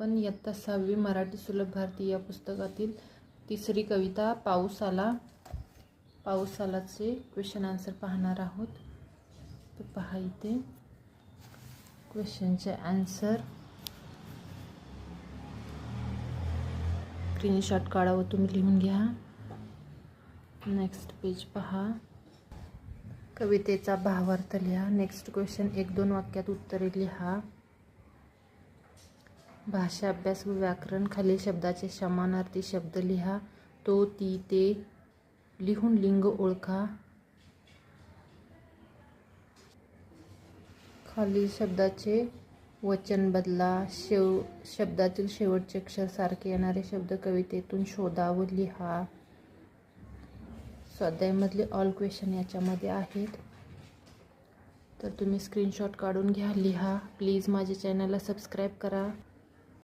आपण इयत्ता 6वी मराठी सुलभ भारती या पुस्तकातील तिसरी कविता पाऊस आला. पाऊस आलाचे क्वेश्चन आन्सर पाहणार आहोत. तर पहा इथे क्वेश्चनचे आन्सर. स्क्रीनशॉट काढा व तुम्ही लिहून घ्या. नेक्स्ट पेज पहा. कवितेचा भावार्थ लिहा. नेक्स्ट क्वेश्चन 1-2 वाक्यात उत्तरे लिहा. भाषा अभ्यास व व्याकरण. खालील शब्दाचे समानार्थी शब्द लिहा. तो, ती, ते लिहून लिंग ओळखा. खालील शब्दाचे वचन बदला. शब्दातील शेवटचे अक्षर सारखे येणारे शब्द कवितेतून शोधा व लिहा. स्वाध्यायामधले ऑल क्वेश्चन याच्यामध्ये आहेत, तर तुम्ही स्क्रीनशॉट काढून घ्या, लिहा. प्लीज माझ्या चॅनलला सबस्क्राईब करा.